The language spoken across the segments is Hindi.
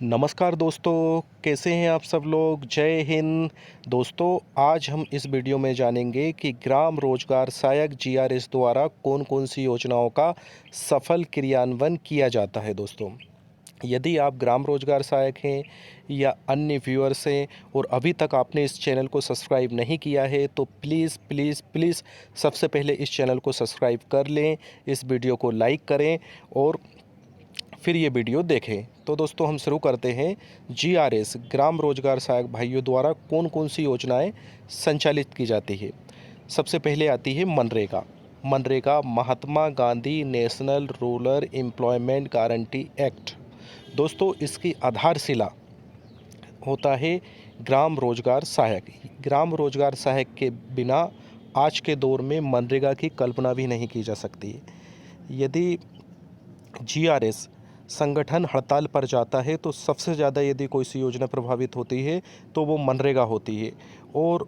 नमस्कार दोस्तों, कैसे हैं आप सब लोग। जय हिंद। दोस्तों, आज हम इस वीडियो में जानेंगे कि ग्राम रोजगार सहायक जीआरएस द्वारा कौन कौन सी योजनाओं का सफल क्रियान्वयन किया जाता है। दोस्तों, यदि आप ग्राम रोजगार सहायक हैं या अन्य व्यूअर्स हैं और अभी तक आपने इस चैनल को सब्सक्राइब नहीं किया है तो प्लीज़ प्लीज़ प्लीज़ सबसे पहले इस चैनल को सब्सक्राइब कर लें, इस वीडियो को लाइक करें और फिर ये वीडियो देखें। तो दोस्तों, हम शुरू करते हैं। जीआरएस ग्राम रोजगार सहायक भाइयों द्वारा कौन कौन सी योजनाएं संचालित की जाती है। सबसे पहले आती है मनरेगा। मनरेगा Mahatma Gandhi National Rural Employment Guarantee Act. दोस्तों, इसकी आधारशिला होता है ग्राम रोजगार सहायक। ग्राम रोजगार सहायक के बिना आज के दौर में मनरेगा की कल्पना भी नहीं की जा सकती। यदि जीआरएस संगठन हड़ताल पर जाता है तो सबसे ज़्यादा यदि कोई सी योजना प्रभावित होती है तो वो मनरेगा होती है। और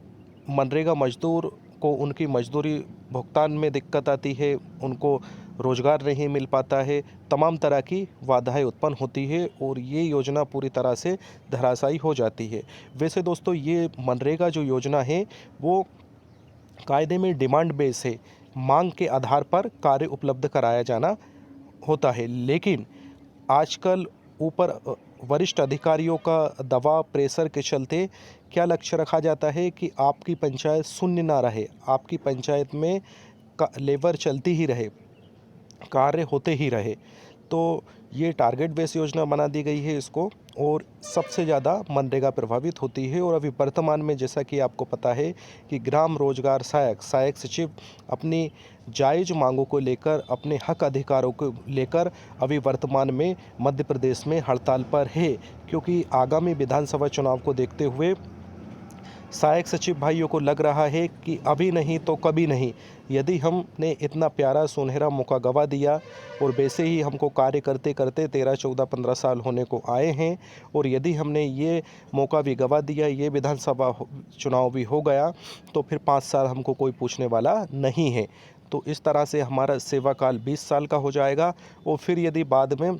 मनरेगा मजदूर को उनकी मजदूरी भुगतान में दिक्कत आती है, उनको रोज़गार नहीं मिल पाता है, तमाम तरह की बाधाएं उत्पन्न होती है और ये योजना पूरी तरह से धराशायी हो जाती है। वैसे दोस्तों, ये मनरेगा जो योजना है वो कायदे में डिमांड बेस है, मांग के आधार पर कार्य उपलब्ध कराया जाना होता है। लेकिन आजकल ऊपर वरिष्ठ अधिकारियों का दबाव प्रेशर के चलते क्या लक्ष्य रखा जाता है कि आपकी पंचायत शून्य ना रहे, आपकी पंचायत में लेबर चलती ही रहे, कार्य होते ही रहे। तो ये टारगेट बेस योजना बना दी गई है इसको, और सबसे ज़्यादा मनरेगा प्रभावित होती है। और अभी वर्तमान में जैसा कि आपको पता है कि ग्राम रोजगार सहायक सहायक सचिव अपनी जायज़ मांगों को लेकर, अपने हक अधिकारों को लेकर अभी वर्तमान में मध्य प्रदेश में हड़ताल पर है, क्योंकि आगामी विधानसभा चुनाव को देखते हुए सहायक सचिव भाइयों को लग रहा है कि अभी नहीं तो कभी नहीं। यदि हमने इतना प्यारा सुनहरा मौका गवा दिया, और वैसे ही हमको कार्य करते करते 13, 14, 15 साल होने को आए हैं, और यदि हमने ये मौका भी गवा दिया, ये विधानसभा चुनाव भी हो गया, तो फिर 5 साल हमको कोई पूछने वाला नहीं है। तो इस तरह से हमारा सेवा काल 20 साल का हो जाएगा। और फिर यदि बाद में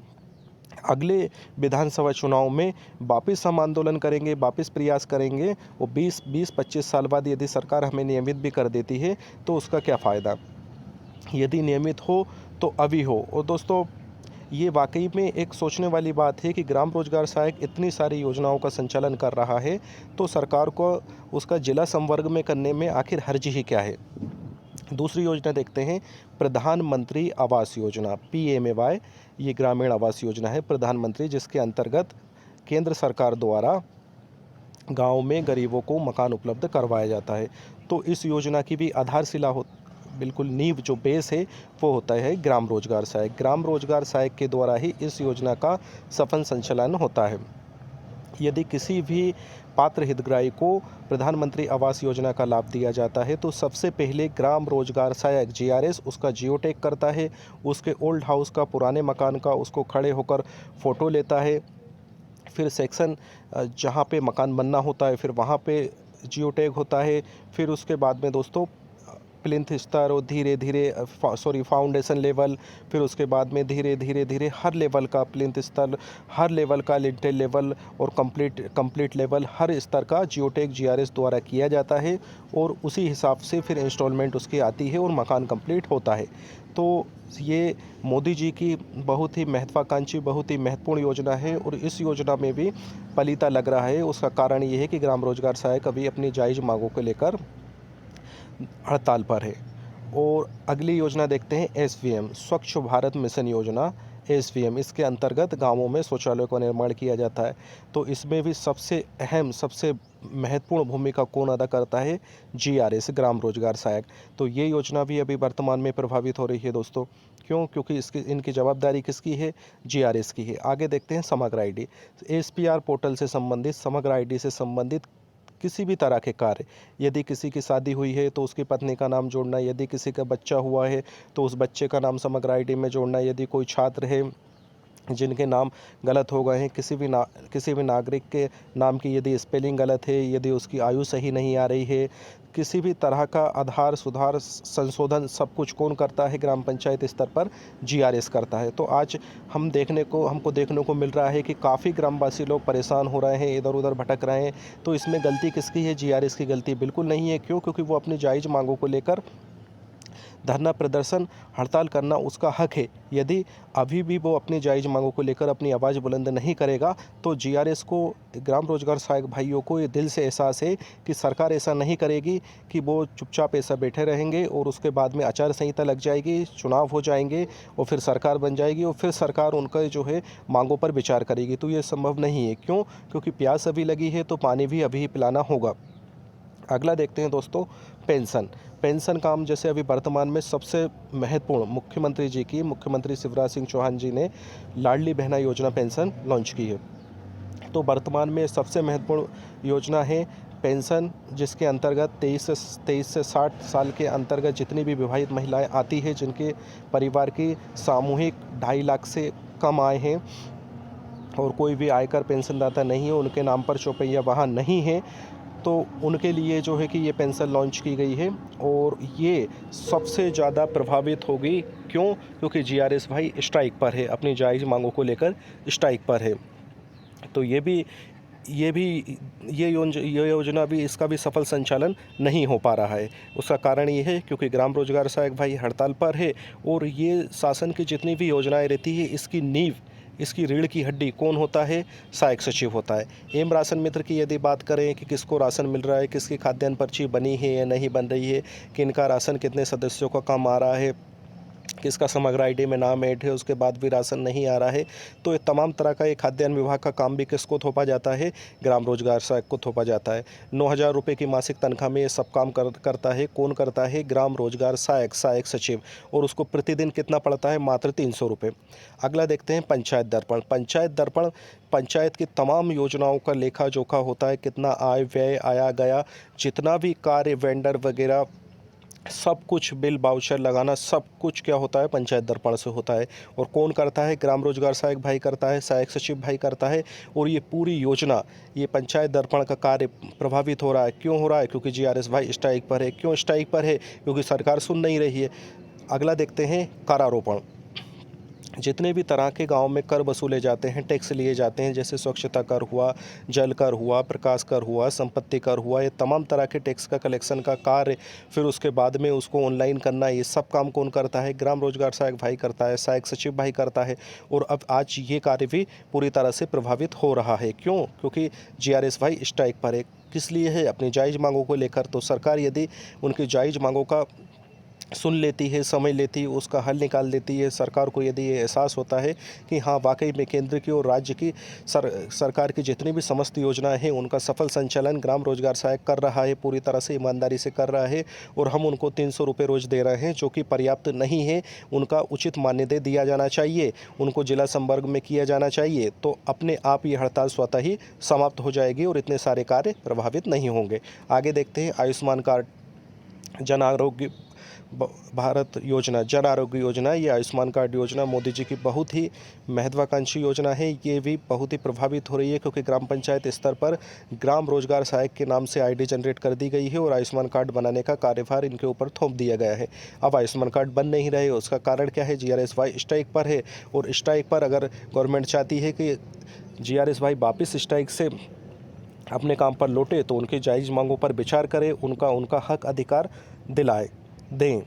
अगले विधानसभा चुनाव में वापस हम आंदोलन करेंगे, वापस प्रयास करेंगे, और 20-25 साल बाद यदि सरकार हमें नियमित भी कर देती है तो उसका क्या फ़ायदा। यदि नियमित हो तो अभी हो। और दोस्तों, ये वाकई में एक सोचने वाली बात है कि ग्राम रोजगार सहायक इतनी सारी योजनाओं का संचालन कर रहा है, तो सरकार को उसका जिला संवर्ग में करने में आखिर हर्ज ही क्या है। दूसरी योजना देखते हैं, प्रधानमंत्री आवास योजना, पीएमएवाई। ये ग्रामीण आवास योजना है प्रधानमंत्री, जिसके अंतर्गत केंद्र सरकार द्वारा गांव में गरीबों को मकान उपलब्ध करवाया जाता है। तो इस योजना की भी आधारशिला हो, बिल्कुल नींव जो बेस है वो होता है ग्राम रोजगार सहायक। ग्राम रोजगार सहायक के द्वारा ही इस योजना का सफल संचालन होता है। यदि किसी भी पात्र हितग्राही को प्रधानमंत्री आवास योजना का लाभ दिया जाता है तो सबसे पहले ग्राम रोजगार सहायक जीआरएस उसका जियोटैग करता है, उसके ओल्ड हाउस का, पुराने मकान का उसको खड़े होकर फ़ोटो लेता है। फिर सेक्शन जहाँ पे मकान बनना होता है फिर वहाँ पे जियोटैग होता है। फिर उसके बाद में दोस्तों प्लिंथ स्तर और धीरे धीरे फाउंडेशन लेवल, फिर उसके बाद में धीरे धीरे धीरे हर लेवल का प्लिंथ स्तर, हर लेवल का लिंटेल लेवल और कंप्लीट लेवल, हर स्तर का जियोटैग जीआरएस द्वारा किया जाता है। और उसी हिसाब से फिर इंस्टॉलमेंट उसकी आती है और मकान कंप्लीट होता है। तो ये मोदी जी की बहुत ही महत्वाकांक्षी, बहुत ही महत्वपूर्ण योजना है, और इस योजना में भी पलीता लग रहा है। उसका कारण ये है कि ग्राम रोजगार सहायक अभी अपनी जायज़ मांगों को लेकर हड़ताल पर है। और अगली योजना देखते हैं, एसवीएम स्वच्छ भारत मिशन योजना। एसवीएम, इसके अंतर्गत गांवों में शौचालयों का निर्माण किया जाता है। तो इसमें भी सबसे अहम, सबसे महत्वपूर्ण भूमिका कौन अदा करता है, जीआरएस ग्राम रोजगार सहायक। तो ये योजना भी अभी वर्तमान में प्रभावित हो रही है दोस्तों। क्यों? क्योंकि इसकी इनकी जवाबदारी किसकी है, जीआरएस की है। आगे देखते हैं समग्र आईडी। एसपीआर पोर्टल से संबंधित, समग्र आईडी से संबंधित किसी भी तरह के कार्य, यदि किसी की शादी हुई है तो उसकी पत्नी का नाम जोड़ना, यदि किसी का बच्चा हुआ है तो उस बच्चे का नाम समग्र आईडी में जोड़ना, यदि कोई छात्र है जिनके नाम गलत हो गए हैं, किसी भी नागरिक के नाम की यदि स्पेलिंग गलत है, यदि उसकी आयु सही नहीं आ रही है, किसी भी तरह का आधार सुधार संशोधन सब कुछ कौन करता है? ग्राम पंचायत स्तर पर जीआरएस करता है। तो आज हमको देखने को मिल रहा है कि काफ़ी ग्रामवासी लोग परेशान हो रहे हैं, इधर उधर भटक रहे हैं। तो इसमें गलती किसकी है? जीआरएस की गलती बिल्कुल नहीं है। क्यों? क्योंकि वो अपनी जायज़ मांगों को लेकर धरना प्रदर्शन हड़ताल करना उसका हक है। यदि अभी भी वो अपनी जायज़ मांगों को लेकर अपनी आवाज़ बुलंद नहीं करेगा तो जीआरएस को, ग्राम रोजगार सहायक भाइयों को ये दिल से एहसास है कि सरकार ऐसा नहीं करेगी कि वो चुपचाप ऐसा बैठे रहेंगे और उसके बाद में आचार संहिता लग जाएगी, चुनाव हो जाएंगे और फिर सरकार बन जाएगी और फिर सरकार उनका जो है मांगों पर विचार करेगी। तो ये संभव नहीं है। क्यों? क्योंकि प्यास अभी लगी है तो पानी भी अभी पिलाना होगा। अगला देखते हैं दोस्तों, पेंशन काम जैसे अभी वर्तमान में सबसे महत्वपूर्ण मुख्यमंत्री शिवराज सिंह चौहान जी ने लाडली बहना योजना पेंशन लॉन्च की है। तो वर्तमान में सबसे महत्वपूर्ण योजना है पेंशन, जिसके अंतर्गत 23 से 60 साल के अंतर्गत जितनी भी विवाहित महिलाएं आती है, जिनके परिवार की सामूहिक 2.5 लाख से कम आय हैं और कोई भी आयकर पेंशनदाता नहीं है, उनके नाम पर चौपहिया वाहन नहीं है, तो उनके लिए जो है कि ये पेंशन लॉन्च की गई है और ये सबसे ज़्यादा प्रभावित होगी। क्यों? क्योंकि जीआरएस भाई स्ट्राइक पर है, अपनी जायज़ मांगों को लेकर स्ट्राइक पर है। तो ये योजना भी, इसका भी सफल संचालन नहीं हो पा रहा है। उसका कारण ये है क्योंकि ग्राम रोजगार सहायक भाई हड़ताल पर है और ये शासन की जितनी भी योजनाएं रहती है, इसकी नींव, इसकी रीढ़ की हड्डी कौन होता है? सहायक सचिव होता है। एम राशन मित्र की यदि बात करें कि किसको राशन मिल रहा है, किसकी खाद्यान्न पर्ची बनी है या नहीं बन रही है, किनका राशन कितने सदस्यों का कम आ रहा है, किसका समग्र आईडी में नाम ऐड है, उसके बाद भी राशन नहीं आ रहा है, तो ये तमाम तरह का ये खाद्यान्न विभाग का काम भी किसको थोपा जाता है? ग्राम रोजगार सहायक को थोपा जाता है। 9,000 रुपये की मासिक तनख्वाह में ये सब काम करता है। कौन करता है? ग्राम रोजगार सहायक सचिव, और उसको प्रतिदिन कितना पड़ता है? मात्र 300 रुपये। अगला देखते हैं पंचायत दर्पण। पंचायत की तमाम योजनाओं का लेखा जोखा होता है, कितना आय व्यय आया गया, जितना भी कार्य वेंडर वगैरह सब कुछ, बिल बाउचर लगाना, सब कुछ क्या होता है? पंचायत दर्पण से होता है। और कौन करता है? ग्राम रोजगार सहायक भाई करता है, सहायक सचिव भाई करता है। और ये पूरी योजना, ये पंचायत दर्पण का कार्य प्रभावित हो रहा है। क्यों हो रहा है? क्योंकि जीआरएस भाई स्ट्राइक पर है। क्यों स्ट्राइक पर है? क्योंकि सरकार सुन नहीं रही है। अगला देखते हैं करारोपण। जितने भी तरह के गांव में कर वसूले जाते हैं, टैक्स लिए जाते हैं, जैसे स्वच्छता कर हुआ, जल कर हुआ, प्रकाश कर हुआ, संपत्ति कर हुआ, ये तमाम तरह के टैक्स का कलेक्शन का कार्य, फिर उसके बाद में उसको ऑनलाइन करना, ये सब काम कौन करता है? ग्राम रोजगार सहायक भाई करता है, सहायक सचिव भाई करता है। और अब आज ये कार्य भी पूरी तरह से प्रभावित हो रहा है। क्यों? क्योंकि जीआरएस भाई स्ट्राइक पर है। किस लिए है? अपनी जायज़ मांगों को लेकर। तो सरकार यदि उनकी जायज़ मांगों का सुन लेती है, समझ लेती है, उसका हल निकाल देती है, सरकार को यदि ये एहसास होता है कि हाँ वाकई में केंद्र की और राज्य की सरकार की जितनी भी समस्त योजनाएं हैं उनका सफल संचालन ग्राम रोजगार सहायक कर रहा है, पूरी तरह से ईमानदारी से कर रहा है, और हम उनको 300 रुपये रोज़ दे रहे हैं जो कि पर्याप्त नहीं है, उनका उचित मान्यता दिया जाना चाहिए, उनको जिला संवर्ग में किया जाना चाहिए, तो अपने आप ये हड़ताल स्वतः ही समाप्त हो जाएगी और इतने सारे कार्य प्रभावित नहीं होंगे। आगे देखते हैं आयुष्मान कार्ड, जन आरोग्य भारत योजना, जन आरोग्य योजना। ये आयुष्मान कार्ड योजना मोदी जी की बहुत ही महत्वाकांक्षी योजना है। ये भी बहुत ही प्रभावित हो रही है क्योंकि ग्राम पंचायत स्तर पर ग्राम रोजगार सहायक के नाम से आईडी जनरेट कर दी गई है और आयुष्मान कार्ड बनाने का कार्यभार इनके ऊपर थोप दिया गया है। अब आयुष्मान कार्ड बन नहीं रहे, उसका कारण क्या है? जीआरएस भाई स्ट्राइक पर है, और स्ट्राइक पर अगर गवर्नमेंट चाहती है कि जीआरएस भाई वापस स्ट्राइक से अपने काम पर लौटे तो उनकी जायज़ मांगों पर विचार करें, उनका हक अधिकार दिलाए दें।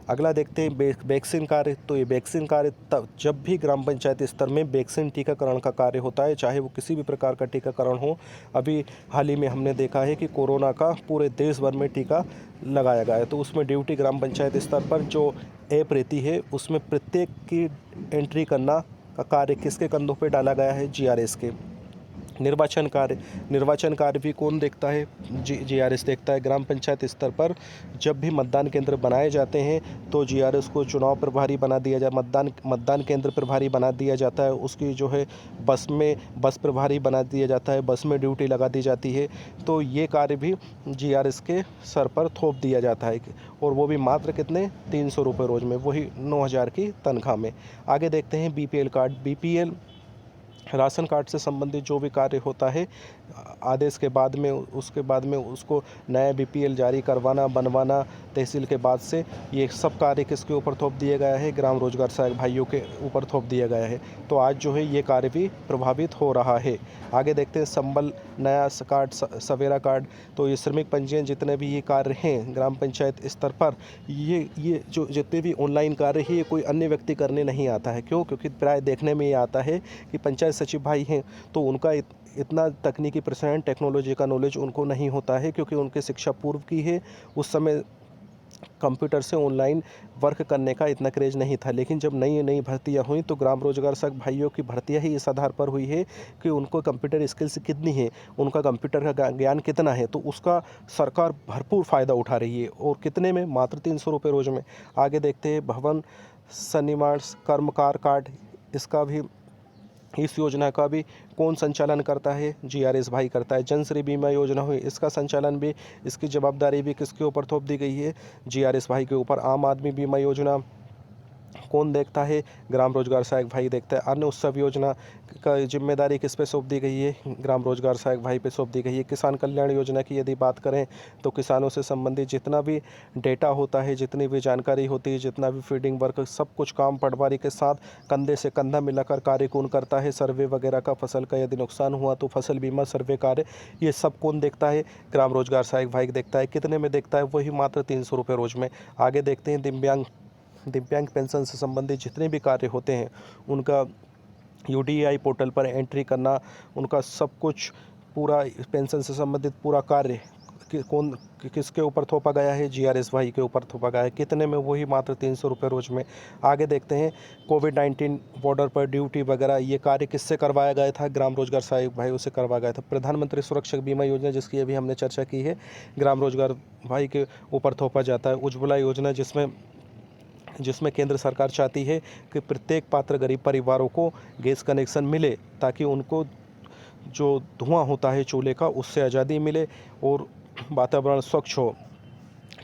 अगला देखते हैं वैक्सीन कार्य। तो ये वैक्सीन कार्य तब जब भी ग्राम पंचायत स्तर में वैक्सीन टीकाकरण का कार्य होता है, चाहे वो किसी भी प्रकार का टीकाकरण हो। अभी हाल ही में हमने देखा है कि कोरोना का पूरे देश भर में टीका लगाया गया है, तो उसमें ड्यूटी ग्राम पंचायत स्तर पर जो ऐप रहती है उसमें प्रत्येक की एंट्री करना का कार्य किसके कंधों पर डाला गया है? जीआरएस के। निर्वाचन कार्य भी कौन देखता है? जीआरएस देखता है। ग्राम पंचायत स्तर पर जब भी मतदान केंद्र बनाए जाते हैं तो जीआरएस को चुनाव प्रभारी बना दिया जाए, मतदान केंद्र प्रभारी बना दिया जाता है। उसकी जो है बस प्रभारी बना दिया जाता है, बस में ड्यूटी लगा दी जाती है। तो ये कार्य भी जीआरएस के सर पर थोप दिया जाता है, और वो भी मात्र कितने? 300 रुपये रोज़ में, वही 9,000 की तनख्वाह में। आगे देखते हैं BPL card. BPL ration card से संबंधित जो भी कार्य होता है, आदेश के बाद में उसके बाद में उसको नया बीपीएल जारी करवाना, बनवाना तहसील के बाद से, ये सब कार्य किसके ऊपर थोप दिया गया है? ग्राम रोजगार सहायक भाइयों के ऊपर थोप दिया गया है। तो आज जो है ये कार्य भी प्रभावित हो रहा है। आगे देखते हैं संबल नया कार्ड, सवेरा कार्ड। तो ये श्रमिक पंजीयन जितने भी ये कार्य हैं ग्राम पंचायत स्तर पर, ये जो जितने भी ऑनलाइन कार्य हैं, ये कोई अन्य व्यक्ति करने नहीं आता है। क्यों? क्योंकि प्राय देखने में ये आता है कि पंचायत सचिव भाई हैं तो उनका इतना तकनीकी प्रसारण, टेक्नोलॉजी का नॉलेज उनको नहीं होता है, क्योंकि उनकी शिक्षा पूर्व की है। उस समय कंप्यूटर से ऑनलाइन वर्क करने का इतना क्रेज नहीं था। लेकिन जब नई नई भर्तियां हुई तो ग्राम रोजगार सहायक भाइयों की भर्तियां ही इस आधार पर हुई है कि उनको कंप्यूटर स्किल्स कितनी है, उनका कंप्यूटर का ज्ञान कितना है। तो उसका सरकार भरपूर फ़ायदा उठा रही है, और कितने में? मात्र 300 रुपये रोज़ में। आगे देखते हैं भवन सन्निर्माण कर्मकार कार्ड। इसका भी, इस योजना का भी कौन संचालन करता है? जीआरएस भाई करता है। जनश्री बीमा योजना हुई, इसका संचालन भी, इसकी जवाबदारी भी किसके ऊपर थोप दी गई है? जीआरएस भाई के ऊपर। आम आदमी बीमा योजना कौन देखता है? ग्राम रोजगार सहायक भाई देखता है। अन्न उत्सव योजना का जिम्मेदारी किस पे सौंप दी गई है? ग्राम रोजगार सहायक भाई पे सौंप दी गई है। किसान कल्याण योजना की यदि बात करें तो किसानों से संबंधित जितना भी डेटा होता है, जितनी भी जानकारी होती है, जितना भी फीडिंग वर्क, सब कुछ काम पटवारी के साथ कंधे से कंधा मिलाकर कार्य कौन करता है? सर्वे वगैरह का, फसल का यदि नुकसान हुआ तो फसल बीमा, सर्वे कार्य, ये सब कौन देखता है? ग्राम रोजगार सहायक भाई देखता है। कितने में देखता है? वही मात्र 300 रुपये रोज़ में। आगे देखते हैं दिव्यांग पेंशन से संबंधित जितने भी कार्य होते हैं उनका यूडीआई पोर्टल पर एंट्री करना, उनका सब कुछ पूरा पेंशन से संबंधित पूरा कार्य किसके ऊपर थोपा गया है? जीआरएस भाई के ऊपर थोपा गया है। कितने में? वही मात्र 300 रुपये रोज़ में। आगे देखते हैं कोविड-19 बॉर्डर पर ड्यूटी वगैरह, ये कार्य किससे करवाया गया था? ग्राम रोजगार सहायक भाई उसे करवाया गया था। प्रधानमंत्री सुरक्षा बीमा योजना, जिसकी अभी हमने चर्चा की है, ग्राम रोजगार भाई के ऊपर थोपा जाता है। उज्ज्वला योजना, जिसमें केंद्र सरकार चाहती है कि प्रत्येक पात्र गरीब परिवारों को गैस कनेक्शन मिले, ताकि उनको जो धुआं होता है चूल्हे का, उससे आज़ादी मिले और वातावरण स्वच्छ हो।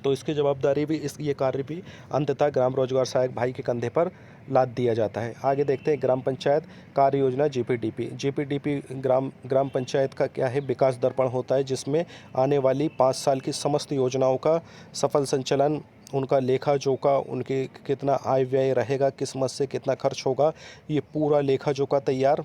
तो इसकी जवाबदारी भी, ये कार्य भी अंततः ग्राम रोजगार सहायक भाई के कंधे पर लाद दिया जाता है। आगे देखते हैं ग्राम पंचायत कार्य योजना, जीपीडीपी ग्राम पंचायत का क्या है? विकास दर्पण होता है, जिसमें आने वाली 5 साल की समस्त योजनाओं का सफल संचालन, उनका लेखा जोखा, उनके कितना आय व्यय रहेगा, किस मद से कितना खर्च होगा, ये पूरा लेखा जोखा तैयार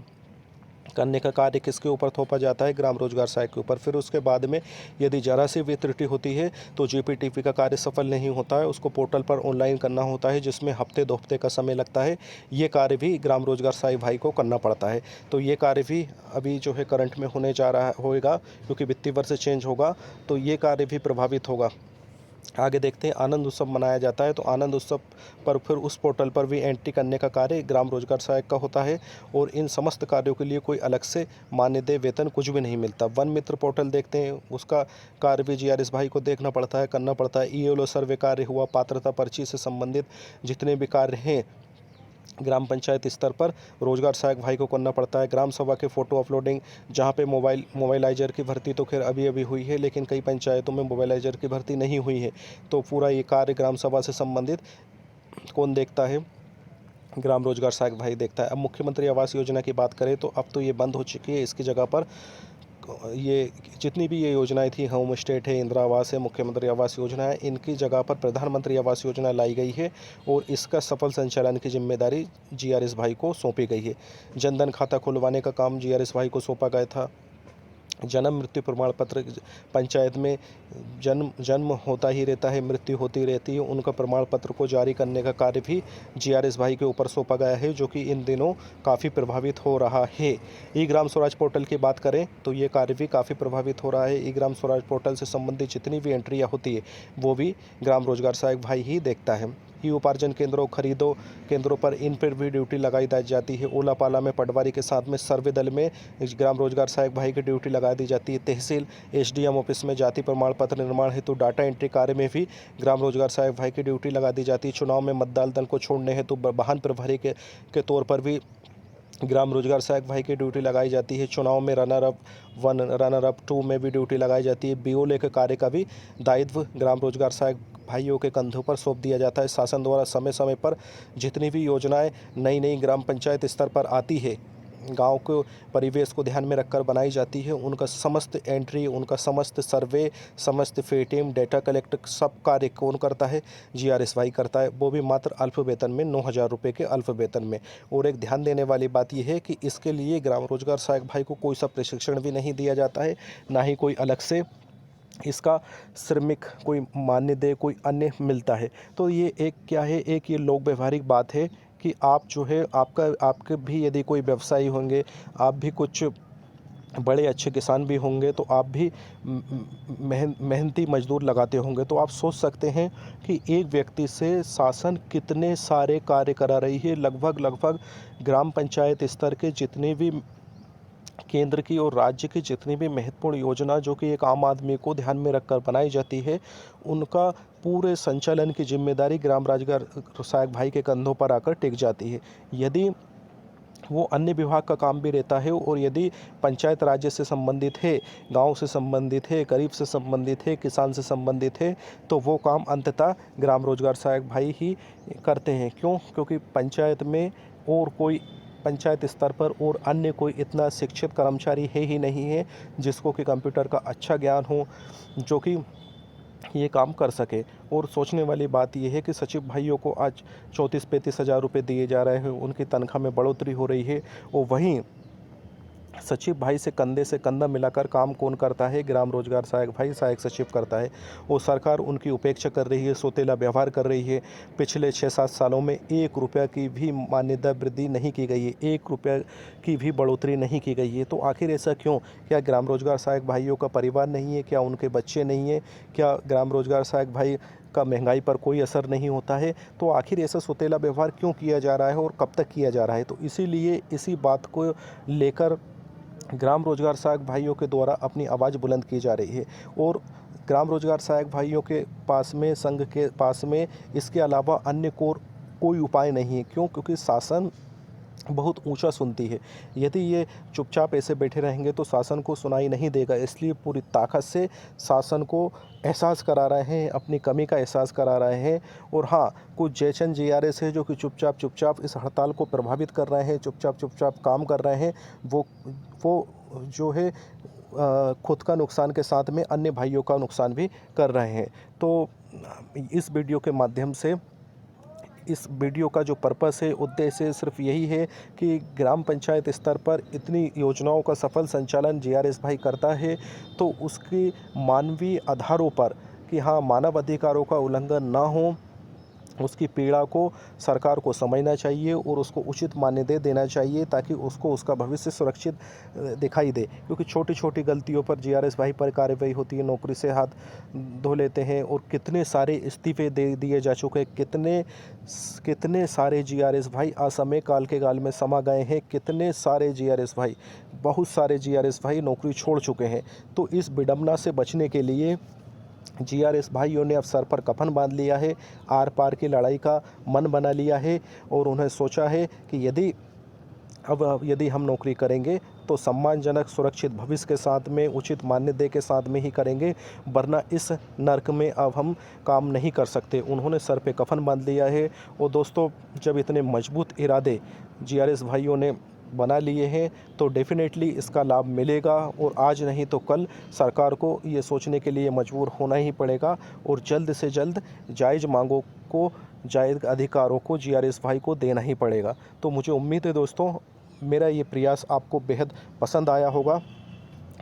करने का कार्य किसके ऊपर थोपा जाता है? ग्राम रोजगार सहायक के ऊपर। फिर उसके बाद में यदि जरा सी भी त्रुटि होती है तो जीपीडीपी का कार्य सफल नहीं होता है, उसको पोर्टल पर ऑनलाइन करना होता है, जिसमें हफ्ते 2 हफ्ते का समय लगता है। ये कार्य भी ग्राम रोजगार सहायक भाई को करना पड़ता है। तो ये कार्य भी अभी जो है करंट में होने जा रहा होगा, क्योंकि वित्तीय वर्ष चेंज होगा तो ये कार्य भी प्रभावित होगा। आगे देखते हैं आनंद उत्सव मनाया जाता है, तो आनंद उत्सव पर फिर उस पोर्टल पर भी एंट्री करने का कार्य ग्राम रोजगार सहायक का होता है, और इन समस्त कार्यों के लिए कोई अलग से मानदेय वेतन कुछ भी नहीं मिलता। वन मित्र पोर्टल देखते हैं, उसका कार्य भी जीआरएस भाई को देखना पड़ता है, करना पड़ता है। ईएलओ सर्वे कार्य हुआ, पात्रता पर्ची से संबंधित जितने भी कार्य हैं ग्राम पंचायत स्तर पर रोजगार सहायक भाई को करना पड़ता है। ग्राम सभा के फ़ोटो अपलोडिंग, जहाँ पे मोबाइलाइजर की भर्ती तो खैर अभी अभी हुई है, लेकिन कई पंचायतों में मोबाइलाइजर की भर्ती नहीं हुई है। तो पूरा ये कार्य ग्राम सभा से संबंधित कौन देखता है? ग्राम रोजगार सहायक भाई देखता है। अब मुख्यमंत्री आवास योजना की बात करें तो अब तो ये बंद हो चुकी है। इसकी जगह पर ये जितनी भी ये योजनाएं थी, होम स्टेट है, इंदिरा आवास है, मुख्यमंत्री आवास योजना है, इनकी जगह पर प्रधानमंत्री आवास योजना लाई गई है, और इसका सफल संचालन की जिम्मेदारी जीआरएस भाई को सौंपी गई है। जनधन खाता खुलवाने का काम जीआरएस भाई को सौंपा गया था। जन्म मृत्यु प्रमाण पत्र, पंचायत में जन्म होता ही रहता है, मृत्यु होती रहती है, उनका प्रमाण पत्र को जारी करने का कार्य भी जीआरएस भाई के ऊपर सौंपा गया है, जो कि इन दिनों काफ़ी प्रभावित हो रहा है। ई ग्राम स्वराज पोर्टल की बात करें तो ये कार्य भी काफ़ी प्रभावित हो रहा है। ई ग्राम स्वराज पोर्टल से संबंधित जितनी भी एंट्रियाँ होती है वो भी ग्राम रोजगार सहायक भाई ही देखता है। ई उपार्जन केंद्रों पर इन पर भी ड्यूटी लगाई जाती है। ओलापाला में पटवारी के साथ में सर्वे दल में ग्राम रोजगार सहायक भाई की ड्यूटी लगा दी जाती है। तहसील एसडीएम ऑफिस में जाति प्रमाण पत्र निर्माण हेतु डाटा एंट्री कार्य में भी ग्राम रोजगार सहायक भाई की ड्यूटी लगा दी जाती है। चुनाव में मतदान दल को छोड़ने हेतु वाहन प्रभारी के तौर पर भी ग्राम रोजगार सहायक भाई की ड्यूटी लगाई जाती है। चुनाव में रनर अप 1 रनर अप 2 में भी ड्यूटी लगाई जाती है। बीओले के कार्य का भी दायित्व ग्राम रोजगार सहायक भाइयों के कंधों पर सौंप दिया जाता है। शासन द्वारा समय समय पर जितनी भी योजनाएं नई ग्राम पंचायत स्तर पर आती है, गांव के परिवेश को ध्यान में रखकर बनाई जाती है, उनका समस्त एंट्री, उनका समस्त सर्वे, समस्त फेटिंग, डेटा कलेक्ट सब कार्य कौन करता है? जीआरएसवाई करता है, वो भी मात्र अल्प वेतन में 9,000 रुपये के अल्प वेतन में। और एक ध्यान देने वाली बात यह है कि इसके लिए ग्राम रोजगार सहायक भाई को कोई सा प्रशिक्षण भी नहीं दिया जाता है, ना ही कोई अलग से इसका श्रमिक कोई मानदेय कोई अन्य मिलता है। तो ये एक क्या है, एक ये लोक व्यवहारिक बात है कि आप जो है आपके भी यदि कोई व्यवसायी होंगे, आप भी कुछ बड़े अच्छे किसान भी होंगे, तो आप भी मेहनती मजदूर लगाते होंगे, तो आप सोच सकते हैं कि एक व्यक्ति से शासन कितने सारे कार्य करा रही है। लगभग ग्राम पंचायत स्तर के जितने भी केंद्र की और राज्य की जितनी भी महत्वपूर्ण योजना जो कि एक आम आदमी को ध्यान में रखकर बनाई जाती है, उनका पूरे संचालन की जिम्मेदारी ग्राम रोजगार सहायक भाई के कंधों पर आकर टिक जाती है। यदि वो अन्य विभाग का काम भी रहता है और यदि पंचायत राज्य से संबंधित है, गांव से संबंधित है, गरीब से संबंधित है, किसान से संबंधित है, तो वो काम अंततः ग्राम रोजगार सहायक भाई ही करते हैं। क्यों? क्योंकि पंचायत में और कोई पंचायत स्तर पर और अन्य कोई इतना शिक्षित कर्मचारी है ही नहीं है जिसको कि कंप्यूटर का अच्छा ज्ञान हो, जो कि ये काम कर सके। और सोचने वाली बात यह है कि सचिव भाइयों को आज 34-35 हज़ार रुपये दिए जा रहे हैं, उनकी तनख्वाह में बढ़ोतरी हो रही है। और वहीं सचिव भाई से कंधा मिलाकर काम कौन करता है? ग्राम रोजगार सहायक भाई, सहायक सचिव करता है। और सरकार उनकी उपेक्षा कर रही है, सोतेला व्यवहार कर रही है। पिछले 6-7 सालों में 1 रुपया की भी मान्यता वृद्धि नहीं की गई है, 1 रुपया की भी बढ़ोतरी नहीं की गई है। तो आखिर ऐसा क्यों? क्या ग्राम रोजगार सहायक भाइयों का परिवार नहीं है? क्या उनके बच्चे नहीं हैं? क्या ग्राम रोजगार सहायक भाई का महंगाई पर कोई असर नहीं होता है? तो आखिर ऐसा सोतेला व्यवहार क्यों किया जा रहा है और कब तक किया जा रहा है? तो इसीलिए इसी बात को लेकर ग्राम रोजगार सहायक भाइयों के द्वारा अपनी आवाज़ बुलंद की जा रही है। और ग्राम रोजगार सहायक भाइयों के पास में, संघ के पास में इसके अलावा अन्य कोई उपाय नहीं है। क्यों? क्योंकि शासन बहुत ऊंचा सुनती है। यदि ये चुपचाप ऐसे बैठे रहेंगे तो शासन को सुनाई नहीं देगा, इसलिए पूरी ताकत से शासन को एहसास करा रहे हैं, अपनी कमी का एहसास करा रहे हैं। और हाँ, कुछ जयचंद जीआरएस है जो कि चुपचाप इस हड़ताल को प्रभावित कर रहे हैं, चुपचाप काम कर रहे हैं। वो जो है खुद का नुकसान के साथ में अन्य भाइयों का नुकसान भी कर रहे हैं। तो इस वीडियो के माध्यम से, इस वीडियो का जो पर्पस है, उद्देश्य सिर्फ यही है कि ग्राम पंचायत स्तर पर इतनी योजनाओं का सफल संचालन जीआरएस भाई करता है, तो उसकी मानवीय आधारों पर कि हाँ, मानव अधिकारों का उल्लंघन ना हो, उसकी पीड़ा को सरकार को समझना चाहिए और उसको उचित मान्यता देना चाहिए, ताकि उसको उसका भविष्य सुरक्षित दिखाई दे। क्योंकि छोटी गलतियों पर जीआरएस भाई पर कार्रवाई होती है, नौकरी से हाथ धो लेते हैं। और कितने सारे इस्तीफे दे दिए जा चुके हैं, कितने सारे जीआरएस भाई असमय काल के गाल में समा गए हैं, कितने सारे जीआरएस भाई, बहुत सारे जीआरएस भाई नौकरी छोड़ चुके हैं। तो इस विडंबना से बचने के लिए जीआरएस भाइयों ने अब सर पर कफन बांध लिया है, आर पार की लड़ाई का मन बना लिया है। और उन्हें सोचा है कि यदि हम नौकरी करेंगे तो सम्मानजनक सुरक्षित भविष्य के साथ में, उचित मान्यता के साथ में ही करेंगे, वरना इस नर्क में अब हम काम नहीं कर सकते। उन्होंने सर पे कफन बांध लिया है। और दोस्तों, जब इतने मजबूत इरादे जीआरएस भाइयों ने बना लिए हैं तो डेफिनेटली इसका लाभ मिलेगा। और आज नहीं तो कल सरकार को ये सोचने के लिए मजबूर होना ही पड़ेगा और जल्द से जल्द जायज़ मांगों को, जायज़ अधिकारों को जीआरएस भाई को देना ही पड़ेगा। तो मुझे उम्मीद है दोस्तों, मेरा ये प्रयास आपको बेहद पसंद आया होगा।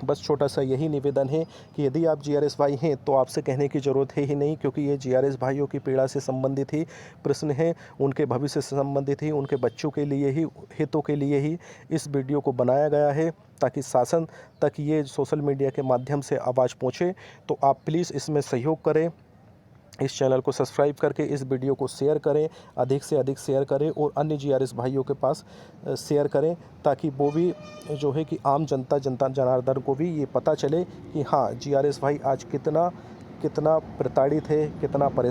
बस छोटा सा यही निवेदन है कि यदि आप जीआरएस भाई हैं तो आपसे कहने की ज़रूरत है ही नहीं, क्योंकि ये जीआरएस भाइयों की पीड़ा से संबंधित ही प्रश्न है, उनके भविष्य से संबंधित ही, उनके बच्चों के लिए ही, हितों के लिए ही इस वीडियो को बनाया गया है, ताकि शासन तक ये सोशल मीडिया के माध्यम से आवाज़ पहुँचे। तो आप प्लीज़ इसमें सहयोग करें, इस चैनल को सब्सक्राइब करके इस वीडियो को शेयर करें, अधिक से अधिक शेयर करें और अन्य जीआरएस भाइयों के पास शेयर करें, ताकि वो भी जो है कि आम जनता जनार्दन को भी ये पता चले कि हाँ, जीआरएस भाई आज कितना कितना प्रताड़ित है, कितना परेशान